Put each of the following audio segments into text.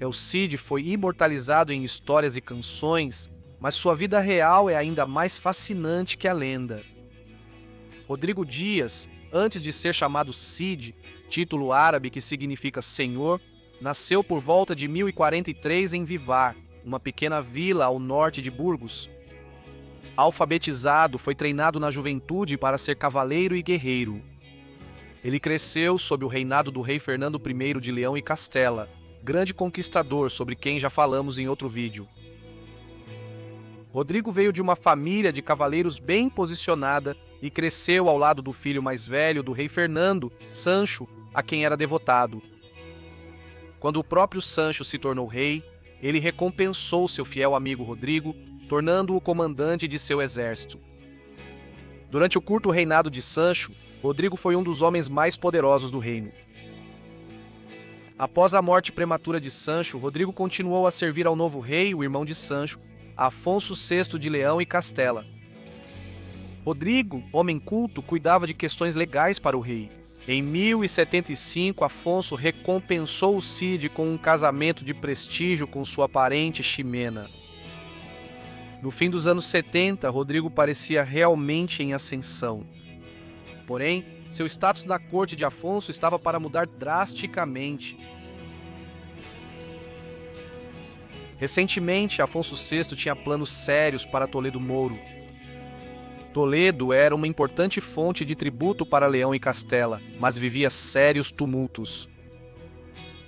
El Cid foi imortalizado em histórias e canções, mas sua vida real é ainda mais fascinante que a lenda. Rodrigo Dias, antes de ser chamado Cid, título árabe que significa Senhor, nasceu por volta de 1043 em Vivar, uma pequena vila ao norte de Burgos. Alfabetizado, foi treinado na juventude para ser cavaleiro e guerreiro. Ele cresceu sob o reinado do rei Fernando I de Leão e Castela, grande conquistador sobre quem já falamos em outro vídeo. Rodrigo veio de uma família de cavaleiros bem posicionada e cresceu ao lado do filho mais velho do rei Fernando, Sancho, a quem era devotado. Quando o próprio Sancho se tornou rei, ele recompensou seu fiel amigo Rodrigo, tornando-o comandante de seu exército. Durante o curto reinado de Sancho, Rodrigo foi um dos homens mais poderosos do reino. Após a morte prematura de Sancho, Rodrigo continuou a servir ao novo rei, o irmão de Sancho, Afonso VI de Leão e Castela. Rodrigo, homem culto, cuidava de questões legais para o rei. Em 1075, Afonso recompensou o Cid com um casamento de prestígio com sua parente Ximena. No fim dos anos 70, Rodrigo parecia realmente em ascensão. Porém, seu status na corte de Afonso estava para mudar drasticamente. Recentemente, Afonso VI tinha planos sérios para Toledo Mouro. Toledo era uma importante fonte de tributo para Leão e Castela, mas vivia sérios tumultos.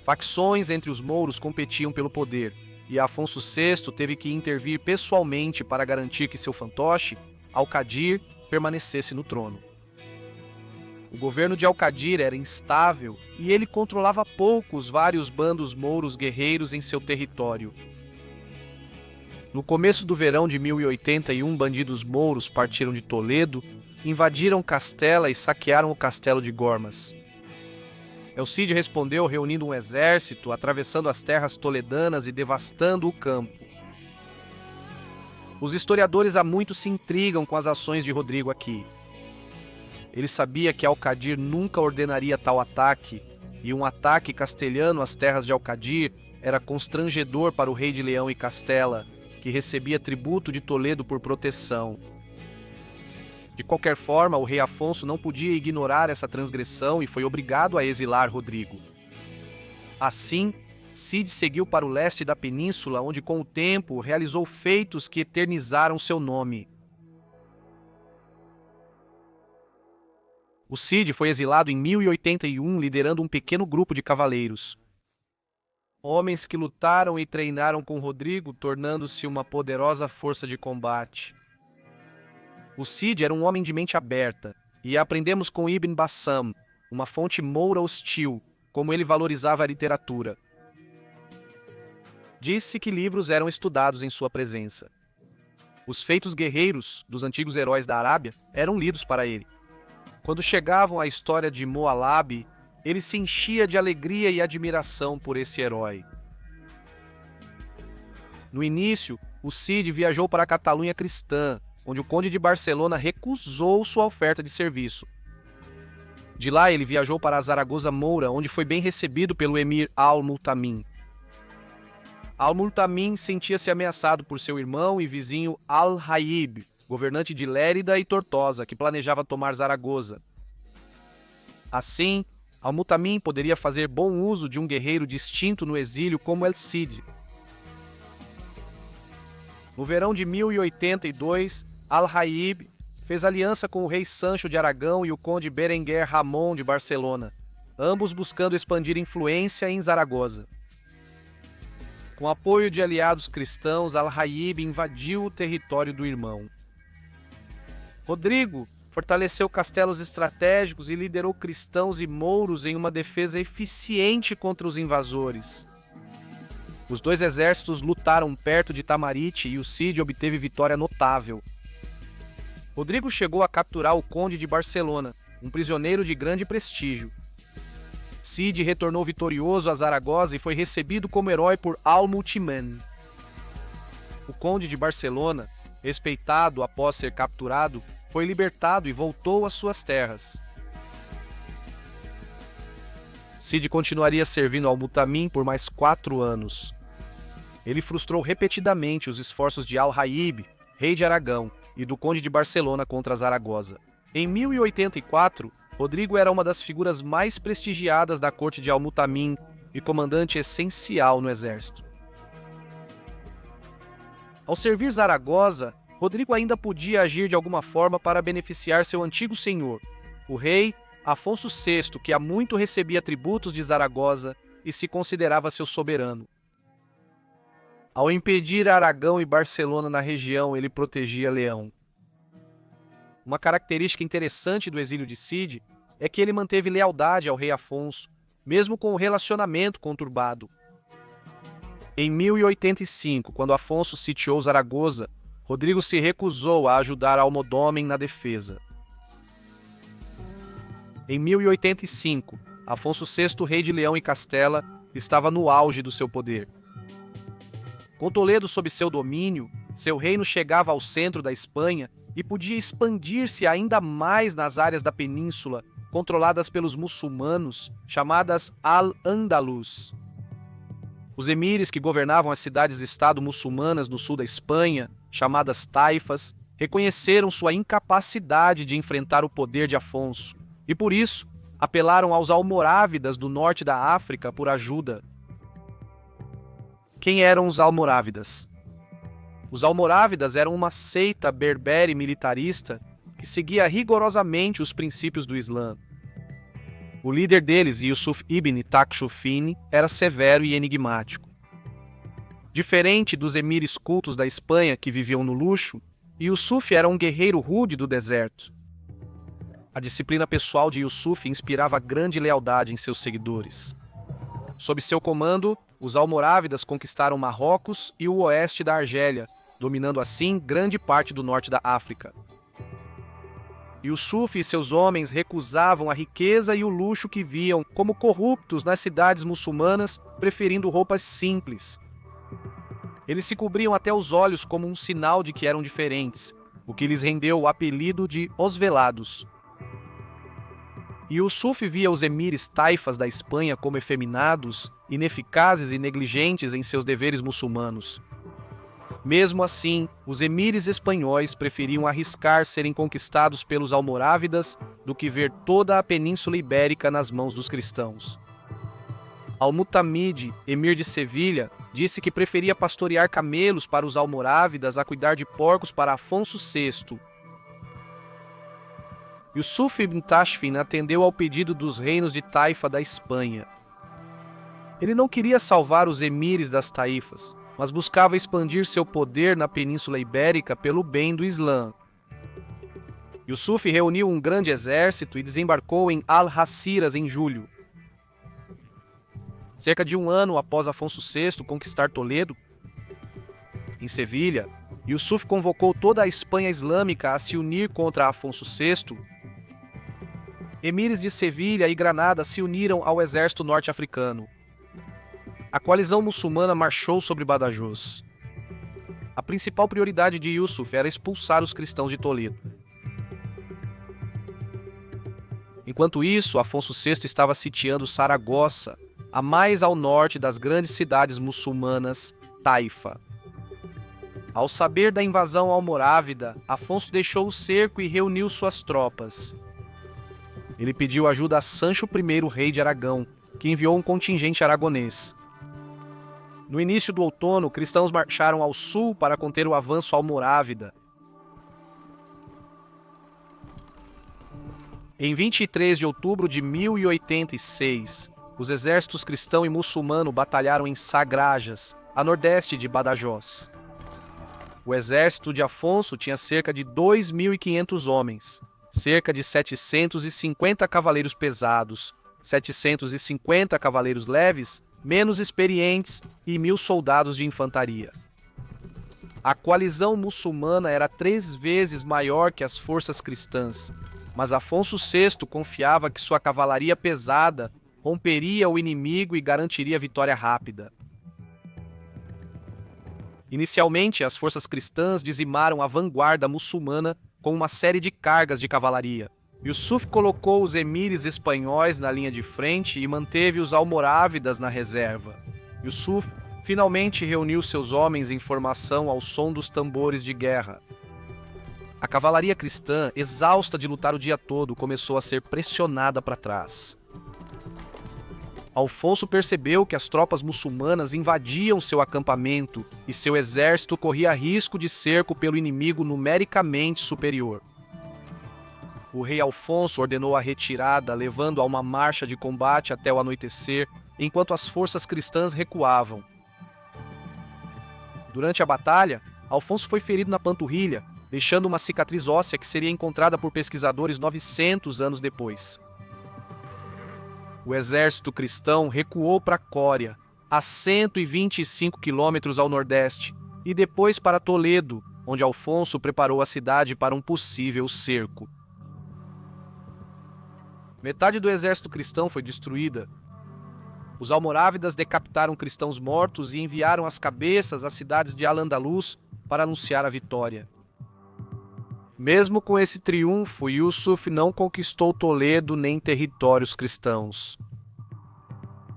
Facções entre os mouros competiam pelo poder, e Afonso VI teve que intervir pessoalmente para garantir que seu fantoche, Alcadir, permanecesse no trono. O governo de Alcadir era instável e ele controlava pouco os vários bandos mouros guerreiros em seu território. No começo do verão de 1081, bandidos mouros partiram de Toledo, invadiram Castela e saquearam o castelo de Gormas. El Cid respondeu reunindo um exército, atravessando as terras toledanas e devastando o campo. Os historiadores há muito se intrigam com as ações de Rodrigo aqui. Ele sabia que Alcadir nunca ordenaria tal ataque, e um ataque castelhano às terras de Alcadir era constrangedor para o rei de Leão e Castela, que recebia tributo de Toledo por proteção. De qualquer forma, o rei Afonso não podia ignorar essa transgressão e foi obrigado a exilar Rodrigo. Assim, Cid seguiu para o leste da península, onde com o tempo realizou feitos que eternizaram seu nome. O Cid foi exilado em 1081, liderando um pequeno grupo de cavaleiros. Homens que lutaram e treinaram com Rodrigo, tornando-se uma poderosa força de combate. O Cid era um homem de mente aberta, e aprendemos com Ibn Bassam, uma fonte moura hostil, como ele valorizava a literatura. Disse que livros eram estudados em sua presença. Os feitos guerreiros dos antigos heróis da Arábia eram lidos para ele. Quando chegavam à história de Moalab, ele se enchia de alegria e admiração por esse herói. No início, o Cid viajou para a Catalunha cristã, onde o conde de Barcelona recusou sua oferta de serviço. De lá, ele viajou para a Zaragoza Moura, onde foi bem recebido pelo emir Al-Multamin. Al-Multamin sentia-se ameaçado por seu irmão e vizinho Al-Haib, governante de Lérida e Tortosa, que planejava tomar Zaragoza. Assim, Al-Multamin poderia fazer bom uso de um guerreiro distinto no exílio como El Cid. No verão de 1082, Al-Haib fez aliança com o rei Sancho de Aragão e o conde Berenguer Ramon de Barcelona, ambos buscando expandir influência em Zaragoza. Com apoio de aliados cristãos, Al-Haib invadiu o território do irmão. Rodrigo fortaleceu castelos estratégicos e liderou cristãos e mouros em uma defesa eficiente contra os invasores. Os dois exércitos lutaram perto de Tamarite e o Cid obteve vitória notável. Rodrigo chegou a capturar o conde de Barcelona, um prisioneiro de grande prestígio. Cid retornou vitorioso a Zaragoza e foi recebido como herói por Al-Multamin. O conde de Barcelona, respeitado após ser capturado, foi libertado e voltou às suas terras. Cid continuaria servindo Al-Mu'tamin por mais 4 anos. Ele frustrou repetidamente os esforços de Al-Raíb, rei de Aragão, e do conde de Barcelona contra Zaragoza. Em 1084, Rodrigo era uma das figuras mais prestigiadas da corte de Al-Mu'tamin e comandante essencial no exército. Ao servir Zaragoza, Rodrigo ainda podia agir de alguma forma para beneficiar seu antigo senhor, o rei Afonso VI, que há muito recebia tributos de Zaragoza e se considerava seu soberano. Ao impedir Aragão e Barcelona na região, ele protegia Leão. Uma característica interessante do exílio de Cid é que ele manteve lealdade ao rei Afonso, mesmo com o relacionamento conturbado. Em 1085, quando Afonso sitiou Zaragoza, Rodrigo se recusou a ajudar Almodómen na defesa. Em 1085, Afonso VI, rei de Leão e Castela, estava no auge do seu poder. Com Toledo sob seu domínio, seu reino chegava ao centro da Espanha e podia expandir-se ainda mais nas áreas da península, controladas pelos muçulmanos, chamadas Al-Andalus. Os emires que governavam as cidades-estado muçulmanas no sul da Espanha, chamadas taifas, reconheceram sua incapacidade de enfrentar o poder de Afonso e, por isso, apelaram aos almorávidas do norte da África por ajuda. Quem eram os almorávidas? Os almorávidas eram uma seita berbere militarista que seguia rigorosamente os princípios do Islã. O líder deles, Yusuf ibn Takshufin, era severo e enigmático. Diferente dos emires cultos da Espanha que viviam no luxo, Yusuf era um guerreiro rude do deserto. A disciplina pessoal de Yusuf inspirava grande lealdade em seus seguidores. Sob seu comando, os almorávidas conquistaram Marrocos e o oeste da Argélia, dominando assim grande parte do norte da África. Yusuf e seus homens recusavam a riqueza e o luxo que viam como corruptos nas cidades muçulmanas, preferindo roupas simples. Eles se cobriam até os olhos como um sinal de que eram diferentes, o que lhes rendeu o apelido de Os Velados. Yusuf via os emires taifas da Espanha como efeminados, ineficazes e negligentes em seus deveres muçulmanos. Mesmo assim, os emires espanhóis preferiam arriscar serem conquistados pelos almorávidas do que ver toda a Península Ibérica nas mãos dos cristãos. Al-Mutamid, emir de Sevilha, disse que preferia pastorear camelos para os almorávidas a cuidar de porcos para Afonso VI. Yusuf ibn Tashfin atendeu ao pedido dos reinos de Taifa da Espanha. Ele não queria salvar os emires das taifas, mas buscava expandir seu poder na Península Ibérica pelo bem do Islã. Yusuf reuniu um grande exército e desembarcou em Algeciras em julho. Cerca de um ano após Afonso VI conquistar Toledo, em Sevilha, Yusuf convocou toda a Espanha islâmica a se unir contra Afonso VI. Emires de Sevilha e Granada se uniram ao exército norte-africano. A coalizão muçulmana marchou sobre Badajoz. A principal prioridade de Yusuf era expulsar os cristãos de Toledo. Enquanto isso, Afonso VI estava sitiando Saragoça, a mais ao norte das grandes cidades muçulmanas, Taifa. Ao saber da invasão almorávida, Afonso deixou o cerco e reuniu suas tropas. Ele pediu ajuda a Sancho I, rei de Aragão, que enviou um contingente aragonês. No início do outono, cristãos marcharam ao sul para conter o avanço almorávida. Em 23 de outubro de 1086, os exércitos cristão e muçulmano batalharam em Sagrajas, a nordeste de Badajoz. O exército de Afonso tinha cerca de 2.500 homens, cerca de 750 cavaleiros pesados, 750 cavaleiros leves, menos experientes e 1.000 soldados de infantaria. A coalizão muçulmana era 3 vezes maior que as forças cristãs, mas Afonso VI confiava que sua cavalaria pesada romperia o inimigo e garantiria vitória rápida. Inicialmente, as forças cristãs dizimaram a vanguarda muçulmana com uma série de cargas de cavalaria, Yusuf colocou os emires espanhóis na linha de frente e manteve os almorávidas na reserva. Yusuf finalmente reuniu seus homens em formação ao som dos tambores de guerra. A cavalaria cristã, exausta de lutar o dia todo, começou a ser pressionada para trás. Alfonso percebeu que as tropas muçulmanas invadiam seu acampamento e seu exército corria risco de cerco pelo inimigo numericamente superior. O rei Alfonso ordenou a retirada, levando a uma marcha de combate até o anoitecer, enquanto as forças cristãs recuavam. Durante a batalha, Alfonso foi ferido na panturrilha, deixando uma cicatriz óssea que seria encontrada por pesquisadores 900 anos depois. O exército cristão recuou para Cória, a 125 quilômetros ao nordeste, e depois para Toledo, onde Alfonso preparou a cidade para um possível cerco. Metade do exército cristão foi destruída. Os almorávidas decapitaram cristãos mortos e enviaram as cabeças às cidades de Al-Andalus para anunciar a vitória. Mesmo com esse triunfo, Yusuf não conquistou Toledo nem territórios cristãos.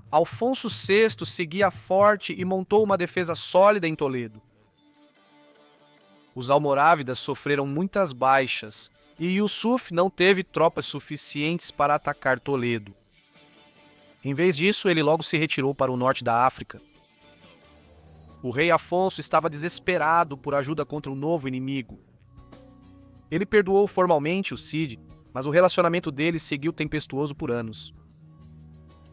Alfonso VI seguia forte e montou uma defesa sólida em Toledo. Os almorávidas sofreram muitas baixas e Yusuf não teve tropas suficientes para atacar Toledo. Em vez disso, ele logo se retirou para o norte da África. O rei Afonso estava desesperado por ajuda contra um novo inimigo. Ele perdoou formalmente o Cid, mas o relacionamento deles seguiu tempestuoso por anos.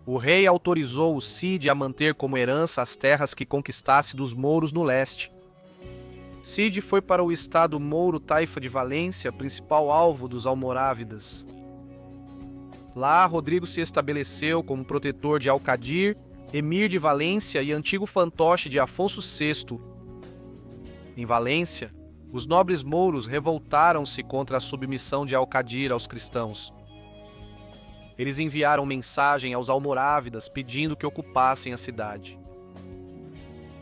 O rei autorizou o Cid a manter como herança as terras que conquistasse dos mouros no leste. Cid foi para o estado mouro Taifa de Valência, principal alvo dos almorávidas. Lá, Rodrigo se estabeleceu como protetor de Alcadir, emir de Valência e antigo fantoche de Afonso VI. Em Valência, os nobres mouros revoltaram-se contra a submissão de Alcadir aos cristãos. Eles enviaram mensagem aos almorávidas pedindo que ocupassem a cidade.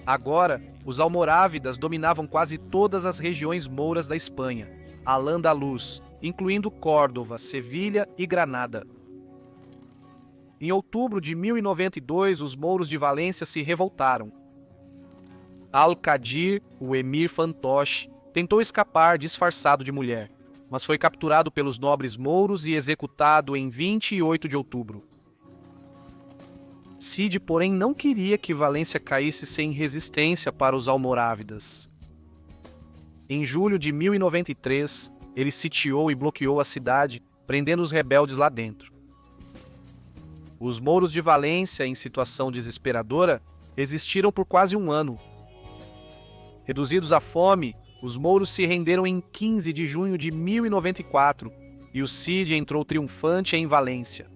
Agora, os almorávidas dominavam quase todas as regiões mouras da Espanha, Al-Andalus, incluindo Córdoba, Sevilha e Granada. Em outubro de 1092, os mouros de Valência se revoltaram. Alcadir, o emir fantoche, tentou escapar disfarçado de mulher, mas foi capturado pelos nobres mouros e executado em 28 de outubro. Cid, porém, não queria que Valência caísse sem resistência para os almorávidas. Em julho de 1093, ele sitiou e bloqueou a cidade, prendendo os rebeldes lá dentro. Os mouros de Valência, em situação desesperadora, resistiram por quase um ano. Reduzidos à fome, os mouros se renderam em 15 de junho de 1094 e o Cid entrou triunfante em Valência.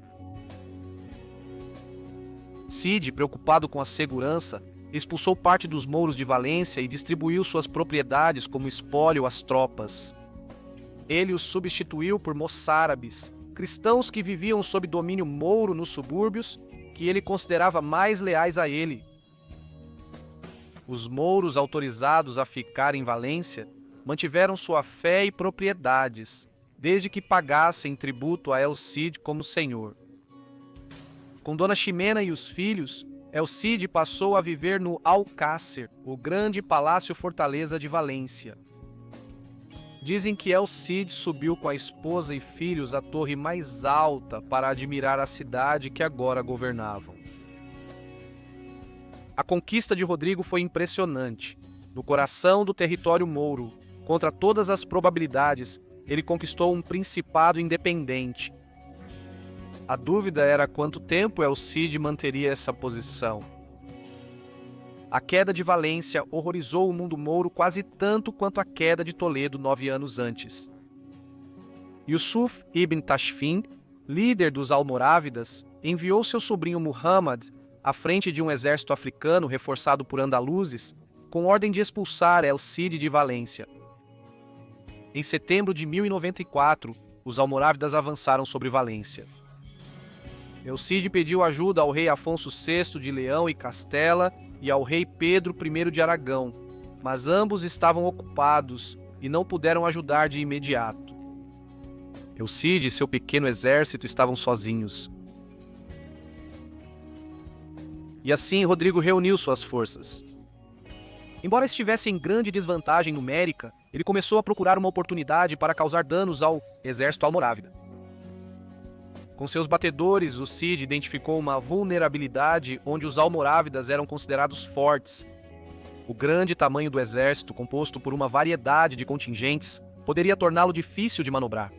Cid, preocupado com a segurança, expulsou parte dos mouros de Valência e distribuiu suas propriedades como espólio às tropas. Ele os substituiu por moçárabes, cristãos que viviam sob domínio mouro nos subúrbios, que ele considerava mais leais a ele. Os mouros autorizados a ficar em Valência mantiveram sua fé e propriedades, desde que pagassem tributo a El Cid como senhor. Com Dona Ximena e os filhos, El Cid passou a viver no Alcácer, o grande palácio-fortaleza de Valência. Dizem que El Cid subiu com a esposa e filhos à torre mais alta para admirar a cidade que agora governavam. A conquista de Rodrigo foi impressionante. No coração do território mouro, contra todas as probabilidades, ele conquistou um principado independente. A dúvida era quanto tempo El Cid manteria essa posição. A queda de Valência horrorizou o mundo mouro quase tanto quanto a queda de Toledo 9 anos antes. Yusuf ibn Tashfin, líder dos almorávidas, enviou seu sobrinho Muhammad à frente de um exército africano reforçado por andaluzes, com ordem de expulsar El Cid de Valência. Em setembro de 1094, os almorávidas avançaram sobre Valência. El Cid pediu ajuda ao rei Afonso VI de Leão e Castela e ao rei Pedro I de Aragão, mas ambos estavam ocupados e não puderam ajudar de imediato. El Cid e seu pequeno exército estavam sozinhos. E assim Rodrigo reuniu suas forças. Embora estivesse em grande desvantagem numérica, ele começou a procurar uma oportunidade para causar danos ao exército almorávida. Com seus batedores, o Cid identificou uma vulnerabilidade onde os almorávidas eram considerados fortes. O grande tamanho do exército, composto por uma variedade de contingentes, poderia torná-lo difícil de manobrar.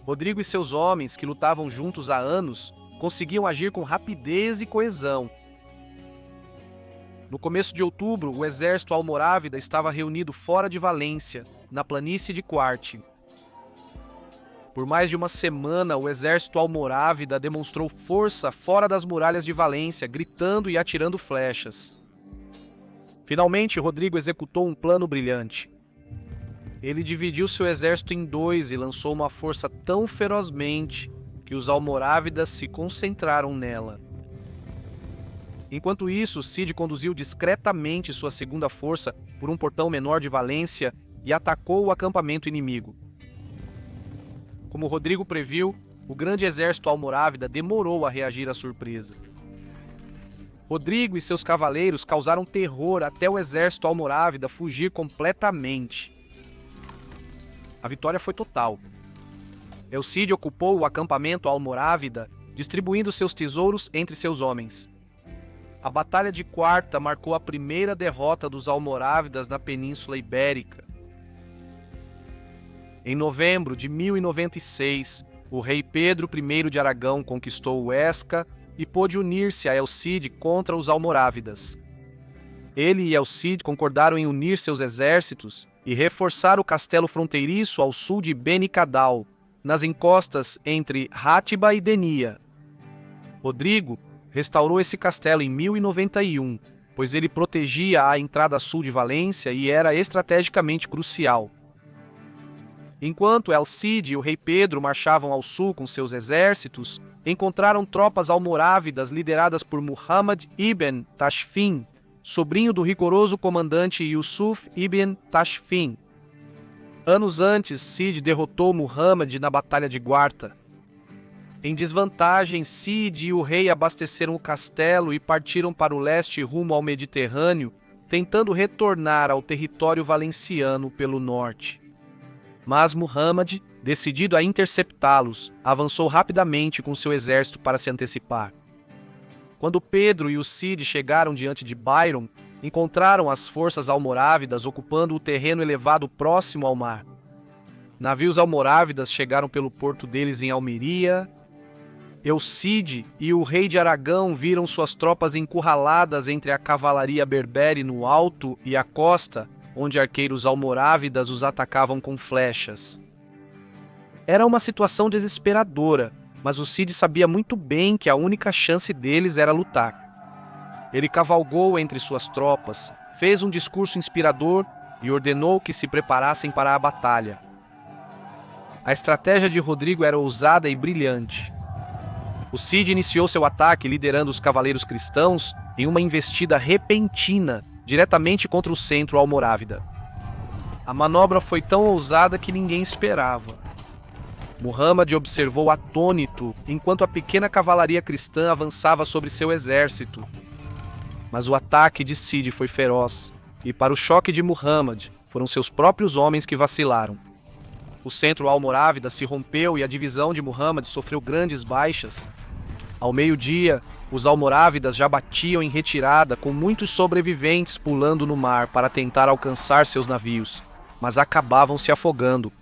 Rodrigo e seus homens, que lutavam juntos há anos, conseguiam agir com rapidez e coesão. No começo de outubro, o exército almorávida estava reunido fora de Valência, na planície de Quarte. Por mais de uma semana, o exército almorávida demonstrou força fora das muralhas de Valência, gritando e atirando flechas. Finalmente, Rodrigo executou um plano brilhante. Ele dividiu seu exército em dois e lançou uma força tão ferozmente que os almorávidas se concentraram nela. Enquanto isso, Cid conduziu discretamente sua segunda força por um portão menor de Valência e atacou o acampamento inimigo. Como Rodrigo previu, o grande exército almorávida demorou a reagir à surpresa. Rodrigo e seus cavaleiros causaram terror até o exército almorávida fugir completamente. A vitória foi total. El Cid ocupou o acampamento almorávida, distribuindo seus tesouros entre seus homens. A Batalha de Quarta marcou a primeira derrota dos almorávidas na Península Ibérica. Em novembro de 1096, o rei Pedro I de Aragão conquistou Huesca e pôde unir-se a El Cid contra os almorávidas. Ele e El Cid concordaram em unir seus exércitos e reforçar o castelo fronteiriço ao sul de Benicadal, nas encostas entre Rátiba e Denia. Rodrigo restaurou esse castelo em 1091, pois ele protegia a entrada sul de Valência e era estrategicamente crucial. Enquanto El Cid e o rei Pedro marchavam ao sul com seus exércitos, encontraram tropas almorávidas lideradas por Muhammad ibn Tashfin, sobrinho do rigoroso comandante Yusuf ibn Tashfin. Anos antes, Cid derrotou Muhammad na Batalha de Guarta. Em desvantagem, Cid e o rei abasteceram o castelo e partiram para o leste rumo ao Mediterrâneo, tentando retornar ao território valenciano pelo norte. Mas Muhammad, decidido a interceptá-los, avançou rapidamente com seu exército para se antecipar. Quando Pedro e o Cid chegaram diante de Byron, encontraram as forças almorávidas ocupando o terreno elevado próximo ao mar. Navios almorávidas chegaram pelo porto deles em Almeria. El Cid e o rei de Aragão viram suas tropas encurraladas entre a cavalaria berbere no alto e a costa, onde arqueiros almorávidas os atacavam com flechas. Era uma situação desesperadora, mas o Cid sabia muito bem que a única chance deles era lutar. Ele cavalgou entre suas tropas, fez um discurso inspirador e ordenou que se preparassem para a batalha. A estratégia de Rodrigo era ousada e brilhante. O Cid iniciou seu ataque liderando os cavaleiros cristãos em uma investida repentina diretamente contra o centro almorávida. A manobra foi tão ousada que ninguém esperava. Muhammad observou atônito enquanto a pequena cavalaria cristã avançava sobre seu exército. Mas o ataque de Cid foi feroz, e para o choque de Muhammad, foram seus próprios homens que vacilaram. O centro almorávida se rompeu e a divisão de Muhammad sofreu grandes baixas. Ao meio-dia, os almorávidas já batiam em retirada, com muitos sobreviventes pulando no mar para tentar alcançar seus navios, mas acabavam se afogando.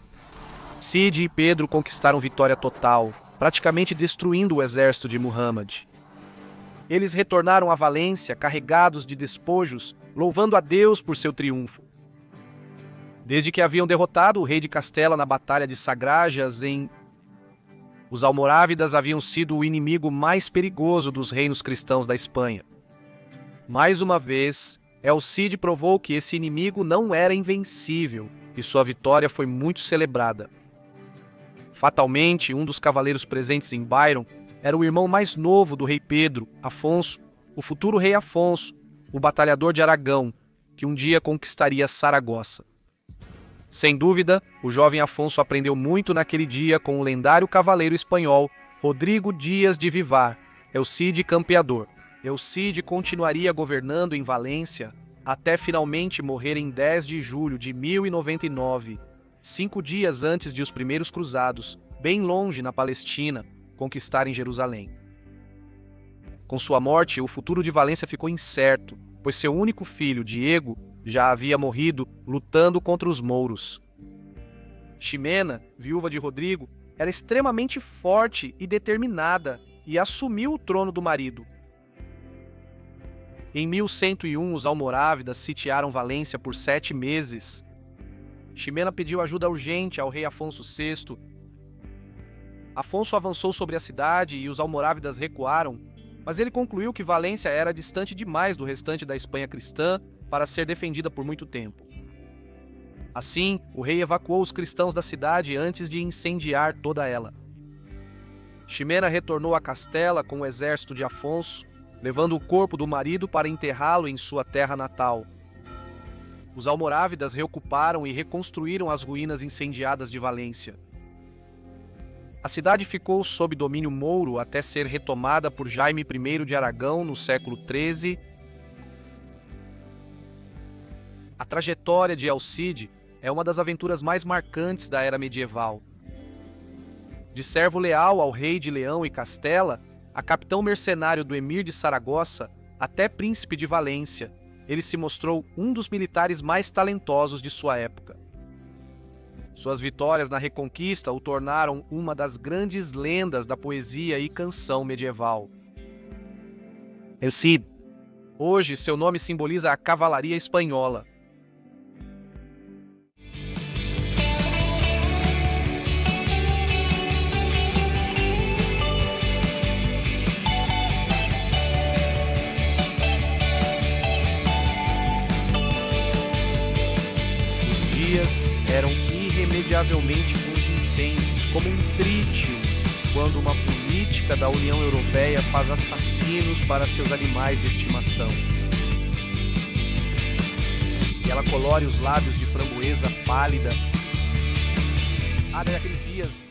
Cid e Pedro conquistaram vitória total, praticamente destruindo o exército de Muhammad. Eles retornaram a Valência carregados de despojos, louvando a Deus por seu triunfo. Desde que haviam derrotado o rei de Castela na Batalha de Sagrajas, os almorávidas haviam sido o inimigo mais perigoso dos reinos cristãos da Espanha. Mais uma vez, El Cid provou que esse inimigo não era invencível, e sua vitória foi muito celebrada. Fatalmente, um dos cavaleiros presentes em Byron era o irmão mais novo do rei Pedro, Afonso, o futuro rei Afonso, o batalhador de Aragão, que um dia conquistaria Saragoça. Sem dúvida, o jovem Afonso aprendeu muito naquele dia com o lendário cavaleiro espanhol Rodrigo Díaz de Vivar, El Cid Campeador. El Cid continuaria governando em Valência até finalmente morrer em 10 de julho de 1099, 5 dias antes de os primeiros cruzados, bem longe na Palestina, conquistarem Jerusalém. Com sua morte, o futuro de Valência ficou incerto, pois seu único filho, Diego, já havia morrido lutando contra os mouros. Ximena, viúva de Rodrigo, era extremamente forte e determinada e assumiu o trono do marido. Em 1101, os almorávidas sitiaram Valência por 7 meses. Ximena pediu ajuda urgente ao rei Afonso VI. Afonso avançou sobre a cidade e os almorávidas recuaram, mas ele concluiu que Valência era distante demais do restante da Espanha cristã para ser defendida por muito tempo. Assim, o rei evacuou os cristãos da cidade antes de incendiar toda ela. Ximena retornou a Castela com o exército de Afonso, levando o corpo do marido para enterrá-lo em sua terra natal. Os almorávidas reocuparam e reconstruíram as ruínas incendiadas de Valência. A cidade ficou sob domínio mouro até ser retomada por Jaime I de Aragão no século XIII. A trajetória de El Cid é uma das aventuras mais marcantes da era medieval. De servo leal ao rei de Leão e Castela, a capitão mercenário do emir de Saragossa, até príncipe de Valência, ele se mostrou um dos militares mais talentosos de sua época. Suas vitórias na Reconquista o tornaram uma das grandes lendas da poesia e canção medieval. El Cid. Hoje, seu nome simboliza a cavalaria espanhola. Os dias eram irremediavelmente convincentes, como um trítio, quando uma política da União Europeia faz assassinos para seus animais de estimação. E ela colore os lábios de framboesa pálida. Daqueles dias